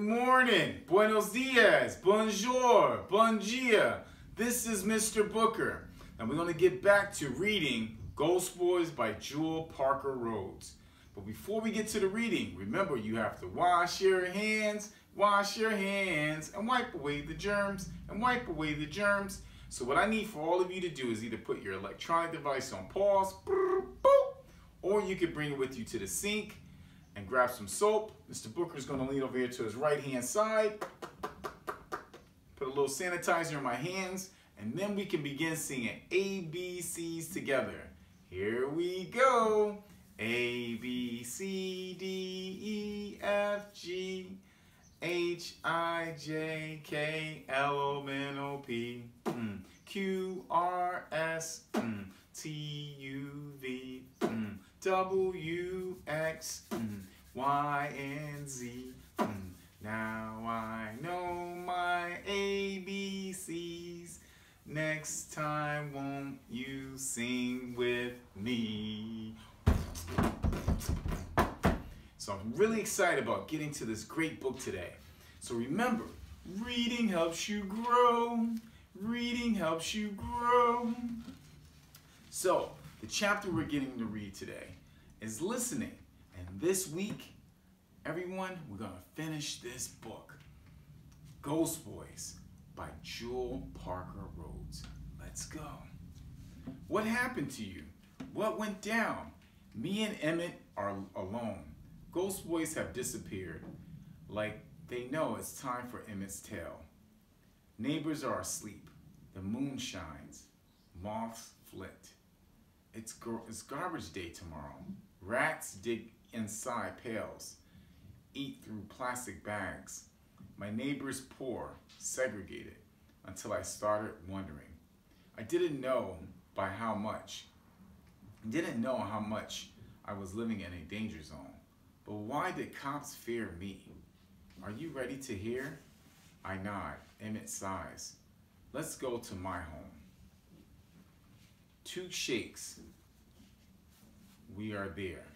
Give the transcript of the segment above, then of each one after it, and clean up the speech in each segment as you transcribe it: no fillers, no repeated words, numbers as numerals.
morning, buenos dias, bonjour, bon dia. This is Mr. Booker, and we're going to get back to reading Ghost Boys by Jewell Parker Rhodes. But before we get to the reading, remember you have to wash your hands, and wipe away the germs, So what I need for all of you to do is either put your electronic device on pause, or you could bring it with you to the sink and grab some soap. Mr. Booker is going to lean over here to his right-hand side, put a little sanitizer in my hands, and then we can begin singing ABCs together. Here we go. A, B, C, D, E, F, G, H, I, J, K, L, M, N, O, P, Q, R, S, T, U, V, W, X, Y, and Z. Now I know my ABCs. Next time, won't you sing with me? So I'm really excited about getting to this great book today. So remember, reading helps you grow. Reading helps you grow. So the chapter we're getting to read today is listening. And this week, everyone, we're going to finish this book, Ghost Boys by Jewell Parker Rhodes. Let's go. What happened to you? What went down? Me and Emmett are alone. Ghost Boys have disappeared, like they know it's time for Emmett's tale. Neighbors are asleep. The moon shines. Moths flit. It's garbage day tomorrow. Rats dig inside pails, eat through plastic bags. My neighbors poor, segregated, until I started wondering. I didn't know how much I was living in a danger zone. But why did cops fear me? Are you ready to hear? I nod. Emmett sighs. Let's go to my home. 2 shakes. We are there.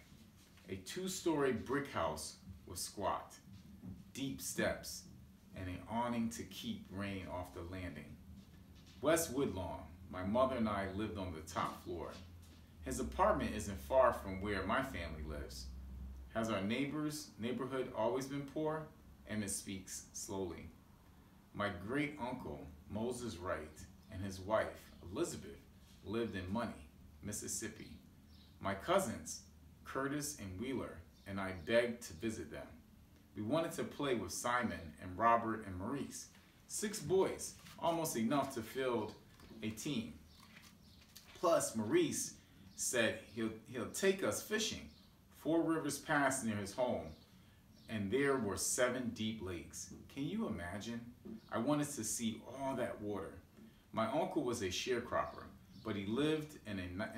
A 2-story brick house with squat, deep steps, and an awning to keep rain off the landing. West Woodlawn. My mother and I lived on the top floor. His apartment isn't far from where my family lives. Has our neighborhood always been poor? Emmett speaks slowly. My great uncle, Moses Wright, and his wife, Elizabeth, lived in Money, Mississippi. My cousins, Curtis and Wheeler, and I begged to visit them. We wanted to play with Simon and Robert and Maurice. 6 boys, almost enough to field a team. Plus, Maurice said he'll take us fishing. 4 rivers passed near his home, and there were 7 deep lakes. Can you imagine? I wanted to see all that water. My uncle was a sharecropper, but he lived in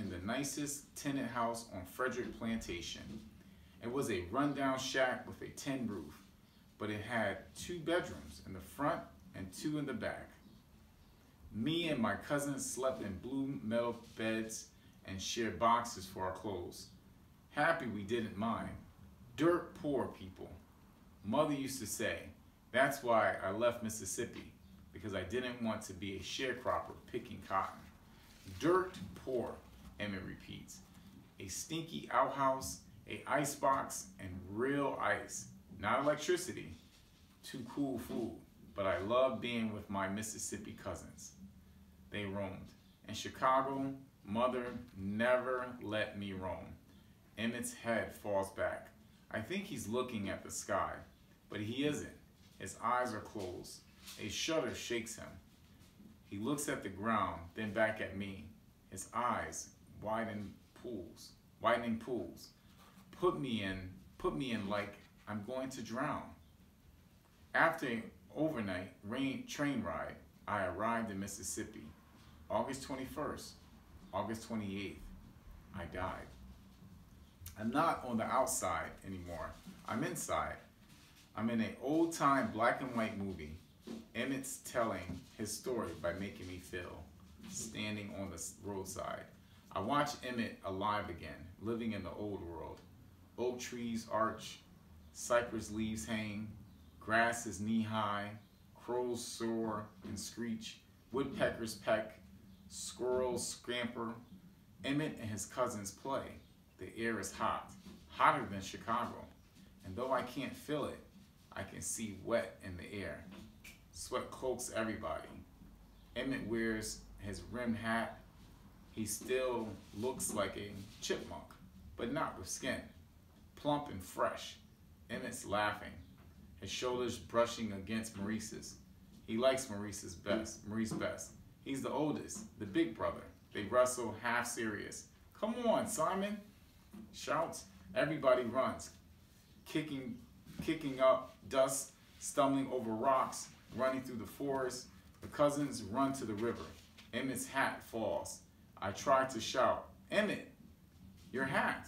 the nicest tenant house on Frederick Plantation. It was a rundown shack with a tin roof, but it had 2 bedrooms in the front and 2 in the back. Me and my cousins slept in blue metal beds and shared boxes for our clothes. Happy we didn't mind. Dirt poor people. Mother used to say, that's why I left Mississippi, because I didn't want to be a sharecropper picking cotton. Dirt poor, Emmett repeats. A stinky outhouse, a icebox, and real ice. Not electricity. Too cool food, but I love being with my Mississippi cousins. They roamed. In Chicago, Mother never let me roam. Emmett's head falls back. I think he's looking at the sky, but he isn't. His eyes are closed. A shudder shakes him. He looks at the ground, then back at me. His eyes widening pools. Put me in like I'm going to drown. After an overnight train ride, I arrived in Mississippi. August 21st, August 28th, I died. I'm not on the outside anymore. I'm inside. I'm in an old-time black and white movie. Emmett's telling his story by making me feel, standing on the roadside. I watch Emmett alive again, living in the old world. Oak trees arch, cypress leaves hang, Grass is knee-high, crows soar and screech, woodpeckers peck, squirrels scamper. Emmett and his cousins play. The air is hot, hotter than Chicago. And though I can't feel it, I can see wet in the air. Sweat cloaks everybody. Emmett wears his rimmed hat. He still looks like a chipmunk, but not with skin. Plump and fresh. Emmett's laughing, his shoulders brushing against Maurice's. He likes Maurice best. He's the oldest, the big brother. They wrestle half serious. Come on, Simon, shouts. Everybody runs, kicking up dust, stumbling over rocks, running through the forest. The cousins run to the river. Emmett's hat falls. I try to shout, Emmett, your hat.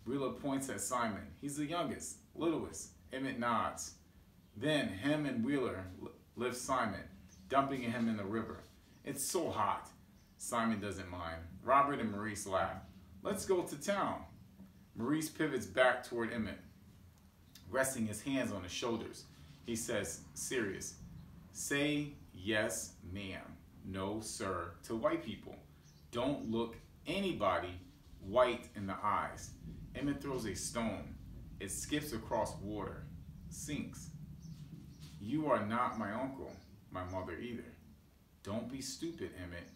Wheeler points at Simon. He's the youngest, littlest. Emmett nods. Then him and Wheeler lift Simon, dumping him in the river. It's so hot. Simon doesn't mind. Robert and Maurice laugh. Let's go to town. Maurice pivots back toward Emmett, resting his hands on his shoulders. He says, serious, say yes, ma'am, no, sir, to white people. Don't look anybody white in the eyes. Emmett throws a stone. It skips across water, sinks. You are not my uncle, my mother either. Don't be stupid, Emmett.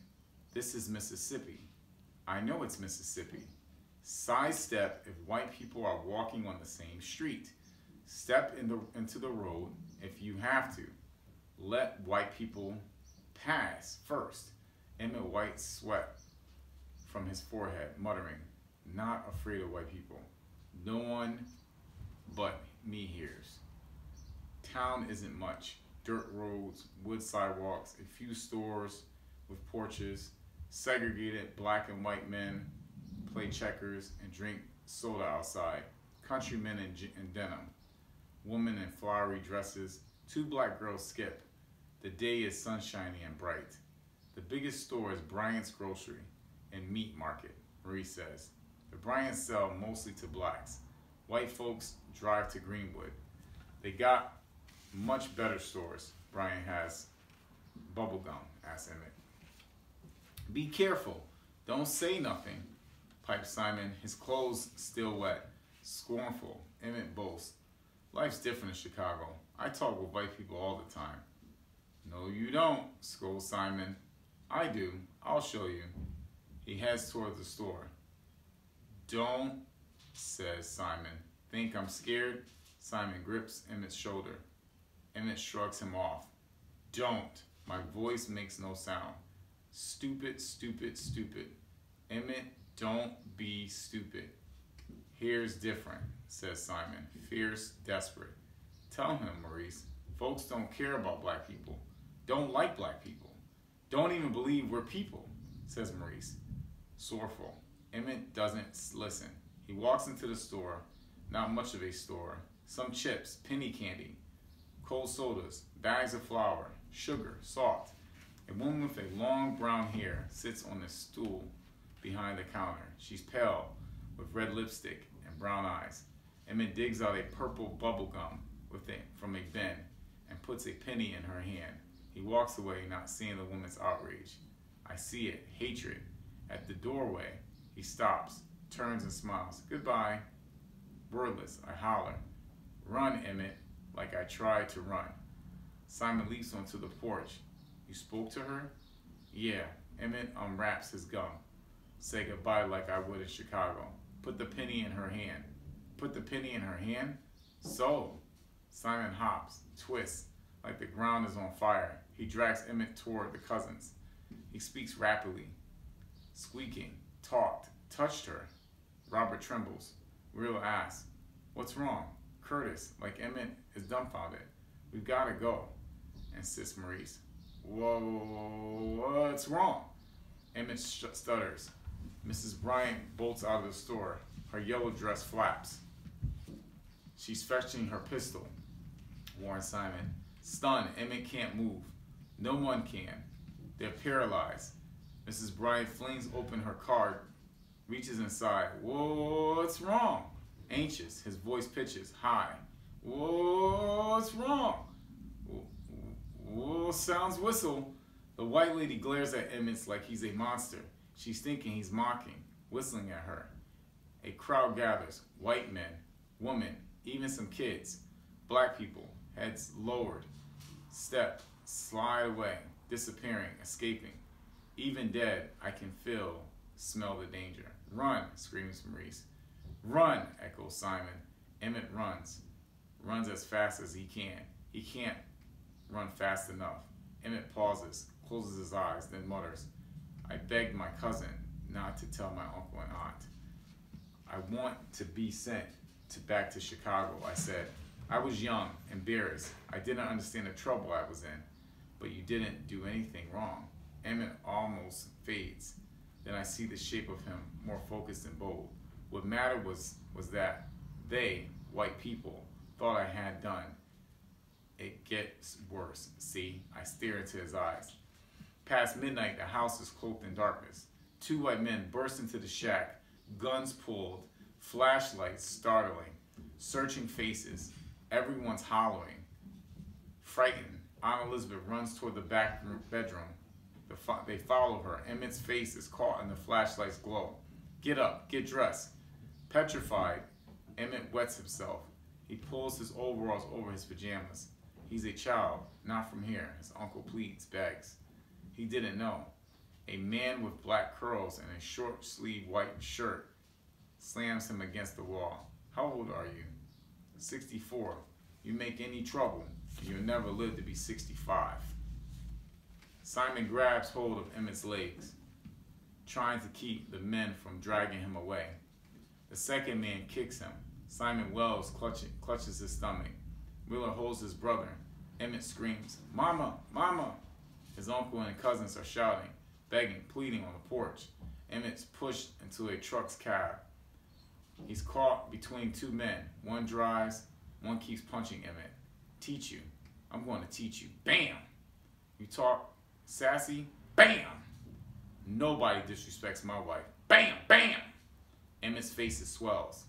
This is Mississippi. I know it's Mississippi. Sidestep if white people are walking on the same street. Step into the road if you have to. Let white people pass first. Emmett wipes sweat from his forehead, muttering, not afraid of white people. No one but me hears. Town isn't much. Dirt roads, wood sidewalks, a few stores with porches. Segregated black and white men play checkers and drink soda outside. Countrymen in denim. Women in flowery dresses. 2 black girls skip. The day is sunshiny and bright. The biggest store is Bryant's Grocery and Meat Market, Maurice says. The Bryants sell mostly to blacks. White folks drive to Greenwood. They got much better stores. Bryant has bubblegum, asks Emmett. Be careful. Don't say nothing, piped Simon, his clothes still wet. Scornful, Emmett boasts. Life's different in Chicago. I talk with white people all the time. No, you don't, scolds Simon. I do. I'll show you. He heads toward the store. Don't, says Simon. Think I'm scared? Simon grips Emmett's shoulder. Emmett shrugs him off. Don't. My voice makes no sound. Stupid, stupid, stupid. Emmett, don't be stupid. Here's different, says Simon, fierce, desperate. Tell him, Maurice. Folks don't care about black people. Don't like black people. Don't even believe we're people, says Maurice. Sorrowful. Emmett doesn't listen. He walks into the store. Not much of a store. Some chips, penny candy, cold sodas, bags of flour, sugar, salt. A woman with a long brown hair sits on a stool behind the counter. She's pale, with red lipstick and brown eyes. Emmett digs out a purple bubble gum from a bin and puts a penny in her hand. He walks away, not seeing the woman's outrage. I see it, hatred. At the doorway, he stops, turns and smiles. Goodbye. Wordless, I holler. Run, Emmett, like I tried to run. Simon leaps onto the porch. You spoke to her? Yeah. Emmett unwraps his gum. Say goodbye like I would in Chicago. Put the penny in her hand. Put the penny in her hand? So. Simon hops, twists, like the ground is on fire. He drags Emmett toward the cousins. He speaks rapidly, squeaking, talked, touched her. Robert trembles. Wheeler asks, what's wrong? Curtis, like Emmett, is dumbfounded. We've got to go, insists Maurice. Whoa, what's wrong? Emmett stutters. Mrs. Bryant bolts out of the store. Her yellow dress flaps. She's fetching her pistol, warns Simon. Stunned, Emmett can't move. No one can. They're paralyzed. Mrs. Bryant flings open her card, reaches inside. What's wrong? Anxious, his voice pitches high. Whoa, what's wrong? Whoa, sounds whistle. The white lady glares at Emmett like he's a monster. She's thinking he's mocking, whistling at her. A crowd gathers, white men, women, even some kids. Black people, heads lowered, step, slide away, disappearing, escaping. Even dead, I can smell the danger. Run, screams Maurice. Run, echoes Simon. Emmett runs as fast as he can. He can't run fast enough. Emmett pauses, closes his eyes, then mutters, I begged my cousin not to tell my uncle and aunt. I want to be sent back to Chicago, I said. I was young, embarrassed. I didn't understand the trouble I was in. But you didn't do anything wrong. Emmett almost fades. Then I see the shape of him, more focused and bold. What mattered was that they, white people, thought I had done. It gets worse, see? I stare into his eyes. Past midnight, the house is cloaked in darkness. Two white men burst into the shack, guns pulled, flashlights startling, searching faces. Everyone's hollering. Frightened, Aunt Elizabeth runs toward the back bedroom. They follow her. Emmett's face is caught in the flashlight's glow. Get up, get dressed. Petrified, Emmett wets himself. He pulls his overalls over his pajamas. He's a child, not from here, his uncle pleads, begs. He didn't know. A man with black curls and a short-sleeved white shirt slams him against the wall. How old are you? 64. You make any trouble, you'll never live to be 65. Simon grabs hold of Emmett's legs, trying to keep the men from dragging him away. The second man kicks him. Simon Wells clutches his stomach. Wheeler holds his brother. Emmett screams, Mama, Mama! His uncle and cousins are shouting, begging, pleading on the porch. Emmett's pushed into a truck's cab. He's caught between two men. One drives, one keeps punching Emmett. Teach you. I'm going to teach you. Bam! You talk sassy? Bam! Nobody disrespects my wife. Bam! Bam! Emmett's face swells.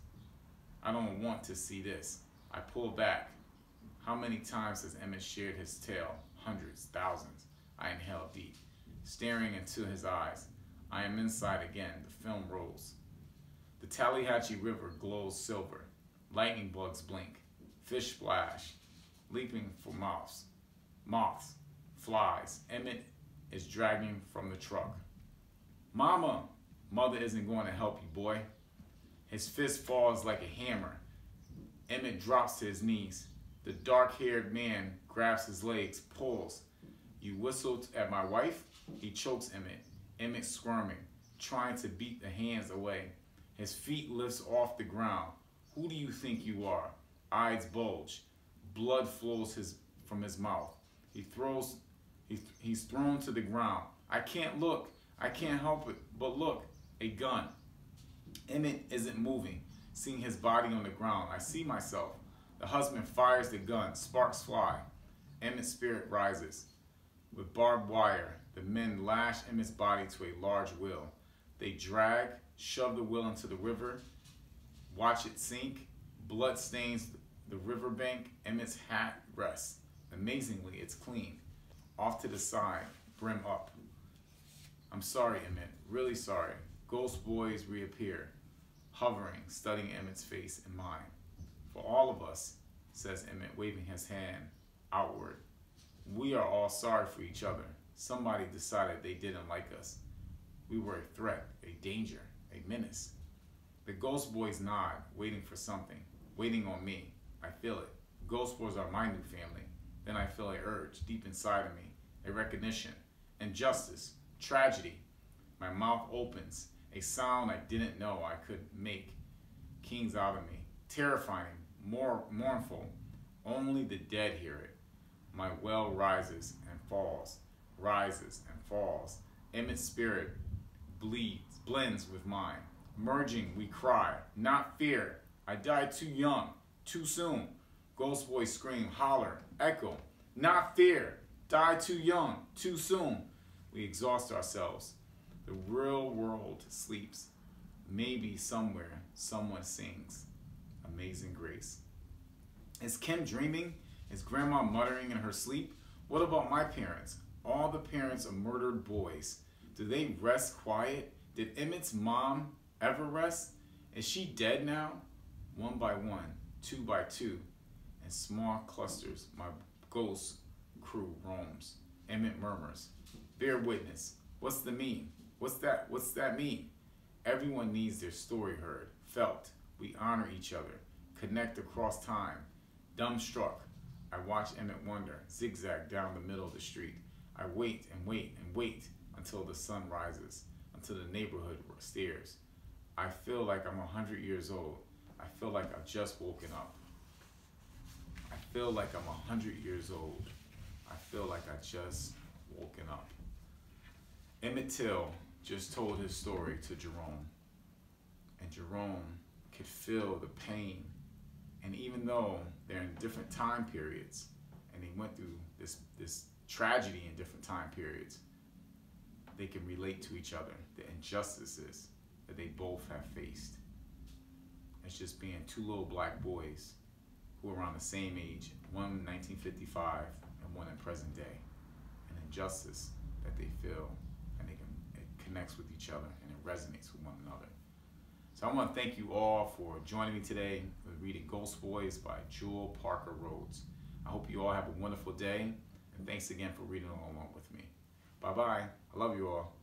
I don't want to see this. I pull back. How many times has Emmett shared his tale? Hundreds, thousands. I inhale deep, staring into his eyes. I am inside again. The film rolls. The Tallahatchie River glows silver. Lightning bugs blink. Fish splash, leaping for moths, flies. Emmett is dragging from the truck. Mama! Mother isn't going to help you, boy. His fist falls like a hammer. Emmett drops to his knees. The dark-haired man grabs his legs, pulls. You whistled at my wife? He chokes Emmett. Emmett squirming, trying to beat the hands away. His feet lifts off the ground. Who do you think you are? Eyes bulge. Blood flows from his mouth. He's thrown to the ground. I can't look. I can't help it. But look, a gun. Emmett isn't moving. Seeing his body on the ground, I see myself. The husband fires the gun. Sparks fly. Emmett's spirit rises. With barbed wire, the men lash Emmett's body to a large wheel. They drag, shove the wheel into the river, watch it sink. Blood stains the riverbank. Emmett's hat rests. Amazingly, it's clean. Off to the side, brim up. I'm sorry, Emmett. Really sorry. Ghost boys reappear, hovering, studying Emmett's face and mine. For all of us, says Emmett, waving his hand outward. We are all sorry for each other. Somebody decided they didn't like us. We were a threat, a danger, a menace. The ghost boys nod, waiting for something, waiting on me. I feel it. Ghost boys are my new family. Then I feel an urge deep inside of me, a recognition, injustice, tragedy. My mouth opens, a sound I didn't know I could make. Kings out of me, terrifying, more mournful. Only the dead hear it. My well rises and falls, rises and falls. Emmett's spirit blends with mine. Merging, we cry, not fear. I died too young, too soon. Ghost boys scream, holler, echo. Not fear, died too young, too soon. We exhaust ourselves. The real world sleeps. Maybe somewhere someone sings Amazing Grace. Is Kim dreaming? Is Grandma muttering in her sleep? What about my parents? All the parents of murdered boys. Do they rest quiet? Did Emmett's mom ever rest? Is she dead now? One by one, two by two, in small clusters, my ghost crew roams. Emmett murmurs, bear witness. What's the mean? What's that mean? Everyone needs their story heard, felt. We honor each other, connect across time. Dumbstruck, I watch Emmett wonder, zigzag down the middle of the street. I wait and wait and wait until the sun rises, until the neighborhood stares. I feel like I'm 100 years old. I feel like I've just woken up. I feel like I'm 100 years old. I feel like I just woken up. Emmett Till just told his story to Jerome. And Jerome could feel the pain. And even though they're in different time periods, and they went through this tragedy in different time periods, they can relate to each other, the injustices that they both have faced. It's just being two little black boys who are around the same age, one in 1955 and one in present day. An injustice that they feel, and it connects with each other and it resonates with one another. So I want to thank you all for joining me today with reading Ghost Boys by Jewell Parker Rhodes. I hope you all have a wonderful day, and thanks again for reading along with me. Bye-bye. I love you all.